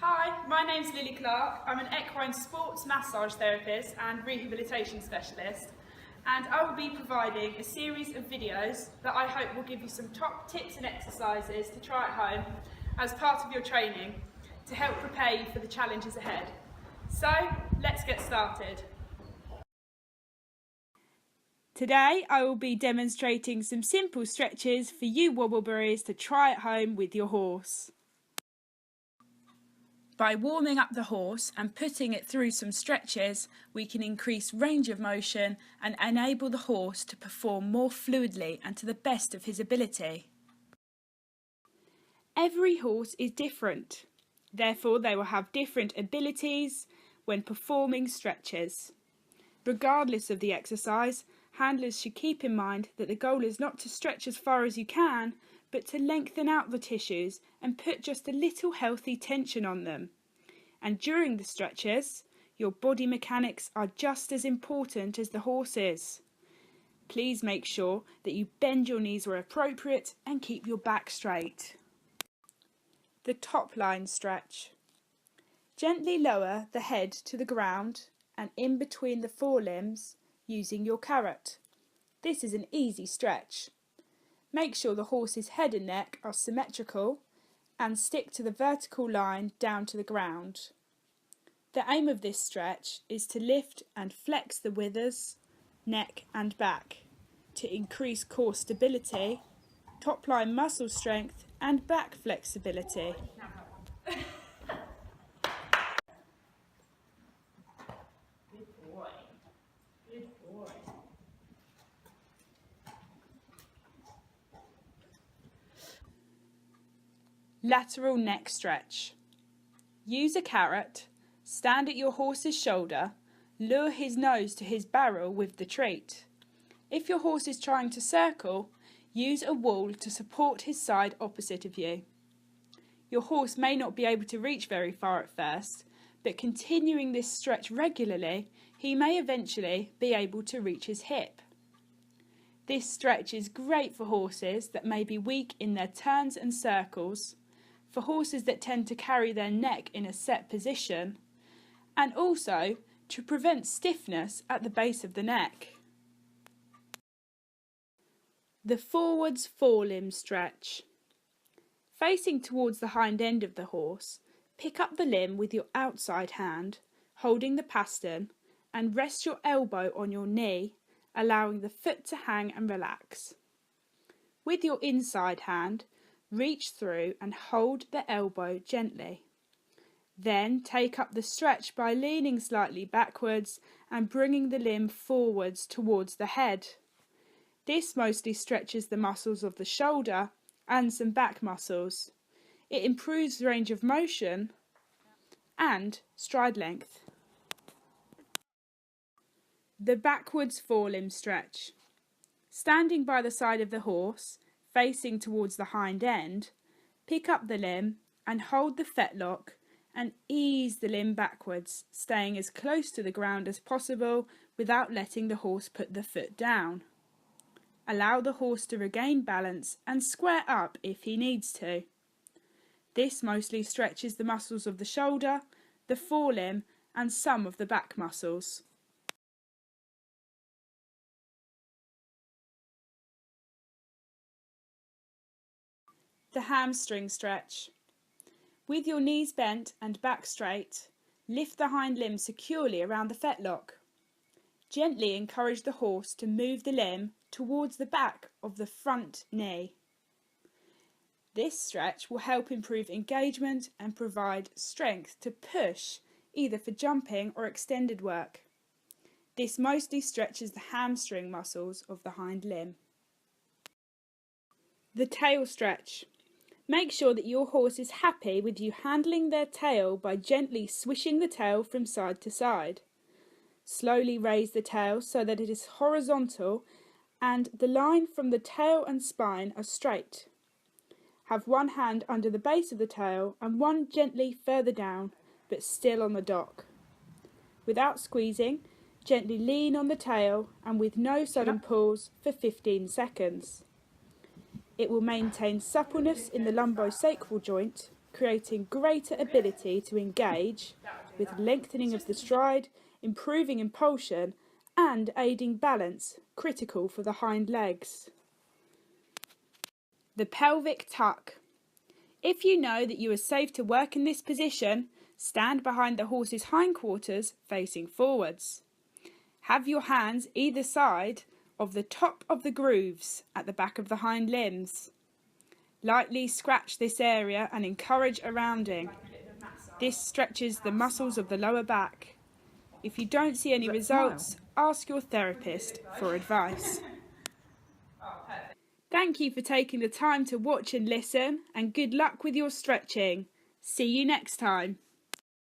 Hi, my name's Lily Clark. I'm an equine sports massage therapist and rehabilitation specialist, and I will be providing a series of videos that I hope will give you some top tips and exercises to try at home as part of your training to help prepare you for the challenges ahead. So, let's get started. Today I will be demonstrating some simple stretches for you Wobbleberries to try at home with your horse. By warming up the horse and putting it through some stretches, we can increase range of motion and enable the horse to perform more fluidly and to the best of his ability. Every horse is different, therefore they will have different abilities when performing stretches. Regardless of the exercise, handlers should keep in mind that the goal is not to stretch as far as you can, but to lengthen out the tissues and put just a little healthy tension on them. And during the stretches, your body mechanics are just as important as the horse's. Please make sure that you bend your knees where appropriate and keep your back straight. The top line stretch. Gently lower the head to the ground and in between the forelimbs using your carrot. This is an easy stretch. Make sure the horse's head and neck are symmetrical and stick to the vertical line down to the ground. The aim of this stretch is to lift and flex the withers, neck and back to increase core stability, top line muscle strength and back flexibility. Lateral neck stretch. Use a carrot, stand at your horse's shoulder, lure his nose to his barrel with the treat. If your horse is trying to circle, use a wall to support his side opposite of you. Your horse may not be able to reach very far at first, but continuing this stretch regularly, he may eventually be able to reach his hip. This stretch is great for horses that may be weak in their turns and circles, for horses that tend to carry their neck in a set position, and also to prevent stiffness at the base of the neck. The forwards forelimb stretch. Facing towards the hind end of the horse, pick up the limb with your outside hand, holding the pastern, and rest your elbow on your knee, allowing the foot to hang and relax. With your inside hand, reach through and hold the elbow gently. Then take up the stretch by leaning slightly backwards and bringing the limb forwards towards the head. This mostly stretches the muscles of the shoulder and some back muscles. It improves range of motion and stride length. The backwards forelimb stretch. Standing by the side of the horse, facing towards the hind end, pick up the limb and hold the fetlock and ease the limb backwards, staying as close to the ground as possible without letting the horse put the foot down. Allow the horse to regain balance and square up if he needs to. This mostly stretches the muscles of the shoulder, the forelimb and some of the back muscles. The hamstring stretch. With your knees bent and back straight, lift the hind limb securely around the fetlock. Gently encourage the horse to move the limb towards the back of the front knee. This stretch will help improve engagement and provide strength to push, either for jumping or extended work. This mostly stretches the hamstring muscles of the hind limb. The tail stretch. Make sure that your horse is happy with you handling their tail by gently swishing the tail from side to side. Slowly raise the tail so that it is horizontal and the line from the tail and spine are straight. Have one hand under the base of the tail and one gently further down, but still on the dock. Without squeezing, gently lean on the tail and with no sudden pulls for 15 seconds. It will maintain suppleness in the lumbosacral joint creating greater ability to engage with lengthening of the stride, improving impulsion and aiding balance, critical for the hind legs. The pelvic tuck. If you know that you are safe to work in this position, stand behind the horse's hindquarters facing forwards. Have your hands either side of the top of the grooves at the back of the hind limbs. Lightly scratch this area and encourage a rounding. This stretches the muscles of the lower back. If you don't see any results, ask your therapist for advice. Thank you for taking the time to watch and listen, and good luck with your stretching. See you next time.